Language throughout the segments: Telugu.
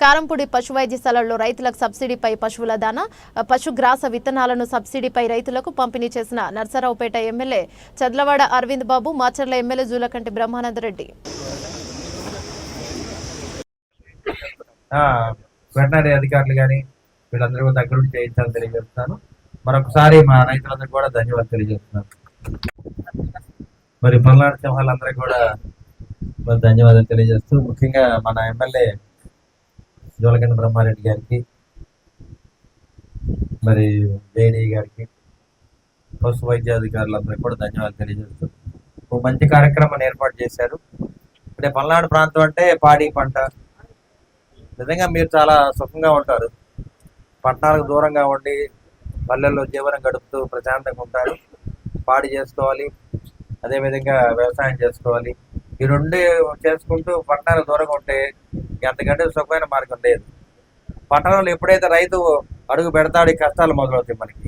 కారంపూడి పశు వైద్యశాలలో రైతులకు సబ్సిడీపై పశువుల దాన పశుగ్రాస విత్తనాలను సబ్సిడీపై రైతులకు పంపిణీ చేసిన నర్సరావుపేట ఎమ్మెల్యే చదలవాడ అరవింద్ బాబు, మాచర్ల ఎమ్మెల్యే జూలకంటి బ్రహ్మానందరెడ్డి. వెటనరీ అధికారులు కానీ వీళ్ళందరూ దగ్గర నుండి చేయించాలని తెలియజేస్తున్నాను. మరొకసారి మా రైతులందరూ కూడా ధన్యవాదాలు తెలియజేస్తున్నాను. మరి పల్నాడు సింహాలందరికీ కూడా ధన్యవాదాలు తెలియజేస్తూ, ముఖ్యంగా మన ఎమ్మెల్యే జూలకంటి బ్రహ్మారెడ్డి గారికి, మరి వేణి గారికి, పశు వైద్యాధికారులందరికీ కూడా ధన్యవాదాలు తెలియజేస్తూ ఒక మంచి కార్యక్రమాన్ని ఏర్పాటు చేశారు. అంటే పల్నాడు ప్రాంతం అంటే పాడి పంట, నిజంగా మీరు చాలా సుఖంగా ఉంటారు. పట్టణాలకు దూరంగా ఉండి పల్లెల్లో జీవనం గడుపుతూ ప్రశాంతంగా ఉంటారు. పాడి చేసుకోవాలి, అదేవిధంగా వ్యవసాయం చేసుకోవాలి. ఈ రెండు చేసుకుంటూ పట్టణాలకు దూరంగా ఉంటే ఎంతకంటే సుఖమైన మార్గం లేదు. పట్టణంలో ఎప్పుడైతే రైతు అడుగు పెడతాడు ఈ కష్టాలు మొదలవుతాయి. మనకి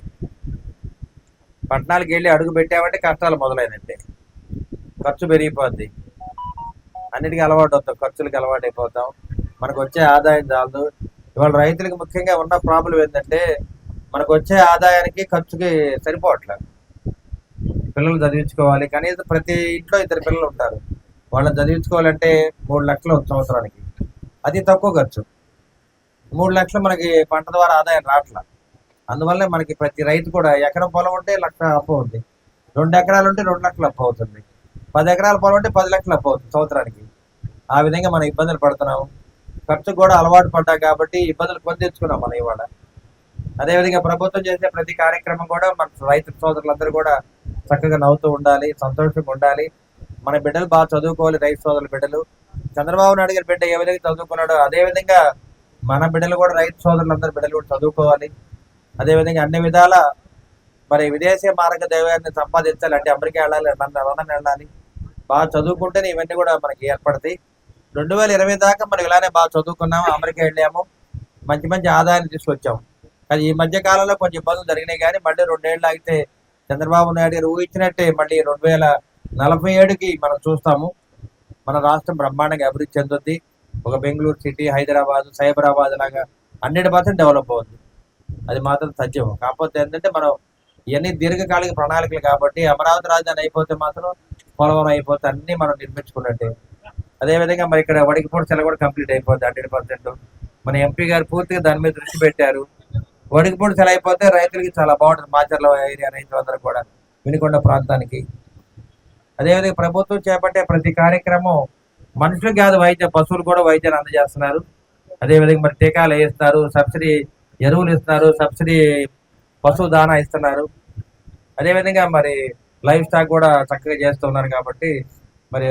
పట్టణాలకు వెళ్ళి అడుగు పెట్టామంటే కష్టాలు మొదలైనట్టే. ఖర్చు పెరిగిపోద్ది, అన్నిటికీ అలవాటు అవుతాం, ఖర్చులకి అలవాటు అయిపోతాం, మనకు వచ్చే ఆదాయం చాలదు. ఇవాళ రైతులకు ముఖ్యంగా ఉన్న ప్రాబ్లం ఏంటంటే మనకు వచ్చే ఆదాయానికి ఖర్చుకి సరిపోవట్లేదు. పిల్లలు చదివించుకోవాలి, కనీసం ప్రతి ఇంట్లో 2 పిల్లలు ఉంటారు. వాళ్ళని చదివించుకోవాలంటే 3 లక్షలు సంవత్సరానికి, అది తక్కువ ఖర్చు. 3 లక్షలు మనకి పంట ద్వారా ఆదాయం రావట్లా. అందువల్ల మనకి ప్రతి రైతు కూడా ఎకరం పొలం ఉంటే 1 లక్ష అప్పు అవుతుంది, 2 ఎకరాలు ఉంటే 2 లక్షలు అప్పు అవుతుంది, 10 ఎకరాల పొలం ఉంటే 10 లక్షలు అప్పు అవుతుంది సంవత్సరానికి. ఆ విధంగా మనం ఇబ్బందులు పడుతున్నాం. ఖర్చు కూడా అలవాటు పడ్డా కాబట్టి ఇబ్బందులు కొని తెచ్చుకున్నాం మనం ఇవాళ. అదేవిధంగా ప్రభుత్వం చేసే ప్రతి కార్యక్రమం కూడా మన రైతు సోదరులందరూ కూడా చక్కగా నవ్వుతూ ఉండాలి, సంతోషంగా ఉండాలి. మన బిడ్డలు బాగా చదువుకోవాలి, రైతు సోదరుల బిడ్డలు. చంద్రబాబు నాయుడు గారి బిడ్డ ఏ విధంగా చదువుకున్నాడో అదేవిధంగా మన బిడ్డలు కూడా, రైతు సోదరులందరి బిడ్డలు కూడా చదువుకోవాలి. అదేవిధంగా అన్ని విధాల మరి విదేశీ మార్గ దైవాన్ని సంపాదించాలి. అంటే అమెరికా వెళ్ళాలి, లండన్ వెళ్ళాలి. బాగా చదువుకుంటేనే ఇవన్నీ కూడా మనకి ఏర్పడతాయి. 2020 దాకా మనం ఇలానే బాగా చదువుకున్నాము, అమెరికా వెళ్ళాము, మంచి మంచి ఆదాయాన్ని తీసుకొచ్చాము. కానీ ఈ మధ్య కాలంలో కొంచెం ఇబ్బందులు జరిగినాయి. కానీ మళ్ళీ 2 ఏళ్ళు ఆగితే చంద్రబాబు నాయుడు గారు ఊహించినట్టే మళ్ళీ 2047కి మనం చూస్తాము. మన రాష్ట్రం బ్రహ్మాండంగా అభివృద్ధి చెందుద్ది. ఒక బెంగళూరు సిటీ, హైదరాబాద్, సైబరాబాద్ లాగా 100% డెవలప్ అవుతుంది. అది మాత్రం సత్యం. కాకపోతే ఏంటంటే మనం ఇవన్నీ దీర్ఘకాలిక ప్రణాళికలు కాబట్టి అమరావతి రాజధాని అయిపోతే మాత్రం పోలవరం అయిపోతే అన్నీ మనం నిర్మించుకున్నట్టే. అదేవిధంగా మరి ఇక్కడ వడికిపూడి సెల కూడా కంప్లీట్ అయిపోద్ది 100%. మన ఎంపీ గారు పూర్తిగా దాని మీద దృష్టి పెట్టారు. వడికిపూడి సెల అయిపోతే రైతులకి చాలా బాగుంటుంది. మాచర్ల ఏరియా రైతులందరూ కూడా, వినుకొండ ప్రాంతానికి. అదేవిధంగా ప్రభుత్వం చేపట్టే ప్రతి కార్యక్రమం మనుషులకు కాదు వైద్యం, పశువులు కూడా వైద్యాన్ని అందజేస్తున్నారు. అదేవిధంగా మరి టీకాలు వేయిస్తారు, సబ్సిడీ ఎరువులు ఇస్తున్నారు, సబ్సిడీ పశువు దానా ఇస్తున్నారు. అదేవిధంగా మరి లైఫ్ స్టాక్ కూడా చక్కగా చేస్తున్నారు. కాబట్టి మరి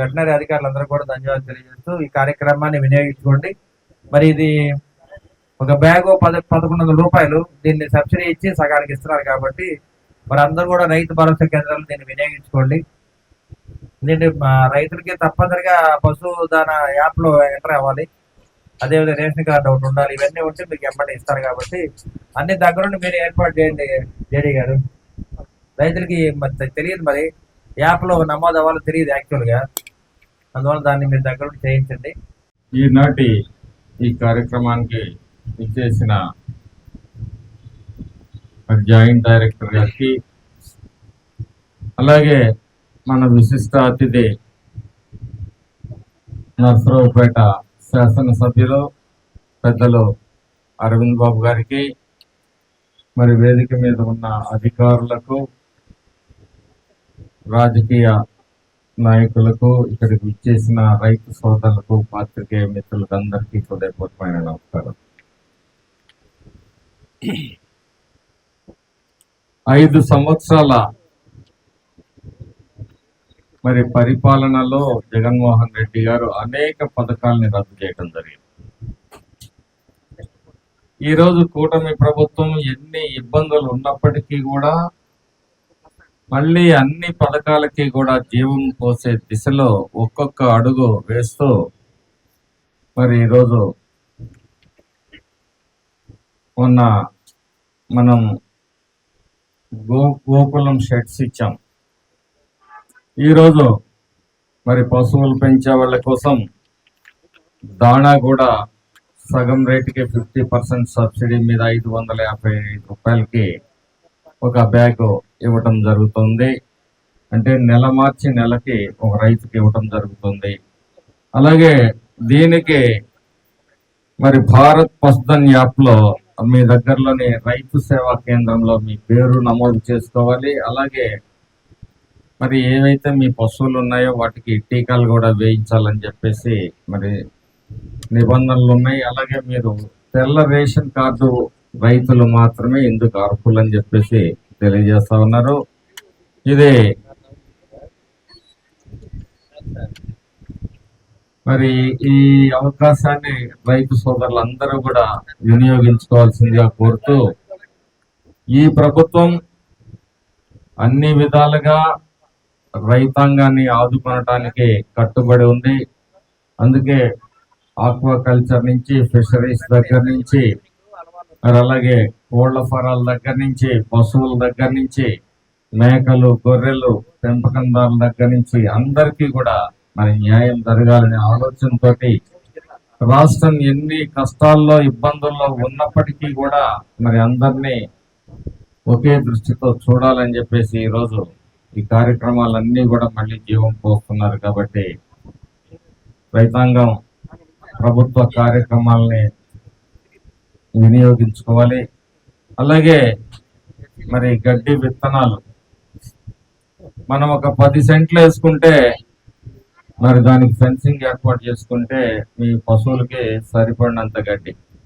వెటనరీ అధికారులందరూ కూడా ధన్యవాదాలు తెలియజేస్తూ ఈ కార్యక్రమాన్ని వినియోగించుకోండి. మరి ఇది ఒక బ్యాగు 1100 రూపాయలు, దీన్ని సబ్సిడీ ఇచ్చి సగానికి ఇస్తున్నారు. కాబట్టి మరి అందరూ కూడా రైతు భరోసా కేంద్రాలు దీన్ని వినియోగించుకోండి. దీన్ని రైతులకి తప్పనిసరిగా పశువు దానా యాప్లో ఎంటర్ అవ్వాలి. అదేవిధంగా రేషన్ కార్డు ఒకటి ఉండాలి. ఇవన్నీ ఉంటే మీకు ఎమ్మటి ఇస్తారు. కాబట్టి అన్ని దగ్గరుండి మీరు ఏర్పాటు చేయండి జేడీ గారు. రైతులకి మరి తెలియదు, మరి యాప్లో నమోదు అవ్వాలో తెలియదు యాక్చువల్గా. అందువల్ల దాన్ని మీరు దగ్గరుండి చేయించండి. ఈనాటి ఈ కార్యక్రమానికి ఇచ్చేసిన జాయింట్ డైరెక్టర్ గారికి, అలాగే మన విశిష్ట అతిథి నర్సరావుపేట శాసనసభ్యులు పెద్దలు అరవింద్ బాబు గారికి, మరి వేదిక మీద ఉన్న అధికారులకు, రాజకీయ నాయకులకు, ఇక్కడికి ఇచ్చేసిన రైతు సోదరులకు, పాత్రికేయ మిత్రులకు అందరికీ హృదయపూర్వకమైన నమస్కారం. 5 సంవత్సరాల మరి పరిపాలనలో జగన్మోహన్ రెడ్డి గారు అనేక పథకాలని రద్దు చేయడం జరిగింది. ఈరోజు కూటమి ప్రభుత్వం ఎన్ని ఇబ్బందులు ఉన్నప్పటికీ కూడా మళ్ళీ అన్ని పథకాలకి కూడా జీవం పోసే దిశలో ఒక్కొక్క అడుగు వేస్తూ మరి ఈరోజు మొన్న మనం గోకులం షెడ్స్ ఇచ్చాం. ఈరోజు మరి పశువులు పెంచే వాళ్ళ కోసం దాణా కూడా సగం రేటుకి 50% సబ్సిడీ మీద 555 రూపాయలకి ఒక బ్యాగ్ ఇవ్వటం జరుగుతుంది. అంటే నెల మార్చి నెలకి ఒక రైతుకి ఇవ్వటం జరుగుతుంది. అలాగే దీనికి మరి భారత్ పశుధన్ యాప్లో మీ దగ్గరలోని రైతు సేవా కేంద్రంలో మీ పేరు నమోదు చేసుకోవాలి. అలాగే మరి ఏవైతే మీ పశువులు ఉన్నాయో వాటికి టీకాలు కూడా వేయించాలని చెప్పేసి మరి నిబంధనలు ఉన్నాయి. అలాగే మీరు తెల్ల రేషన్ కార్డు రైతులు మాత్రమే ఇందుకు అర్హులని చెప్పేసి తెలియజేస్తా ఉన్నారు. ఇది మరి ఈ అవకాశాన్ని రైతు సోదరులందరూ కూడా వినియోగించుకోవాల్సిందిగా కోరుతూ, ఈ ప్రభుత్వం అన్ని విధాలుగా రైతాంగాన్ని ఆదుకొనటానికి కట్టుబడి ఉంది. అందుకే ఆక్వాకల్చర్ నుంచి, ఫిషరీస్ దగ్గర నుంచి, మరి అలాగే కోళ్ల ఫారాల దగ్గర నుంచి, పశువుల దగ్గర నుంచి, మేకలు, గొర్రెలు పెంపకందారుల దగ్గర నుంచి అందరికీ కూడా మరి న్యాయం జరగాలనే ఆలోచనతో రాష్ట్రం ఎన్ని కష్టాల్లో ఇబ్బందుల్లో ఉన్నప్పటికీ కూడా మరి అందరినీ ఒకే దృష్టితో చూడాలని చెప్పేసి ఈరోజు ఈ కార్యక్రమాలన్నీ కూడా మళ్ళీ జీవం పోస్తున్నారు. కాబట్టి రైతాంగం ప్రభుత్వ కార్యక్రమాలని వినియోగించుకోవాలి. అలాగే మరి గడ్డి విత్తనాలు మనం ఒక 10 సెంట్లు వేసుకుంటే మరి దానికి ఫెన్సింగ్ ఏర్పాటు చేసుకుంటే మీ పశువులకి సరిపడినంత గడ్డి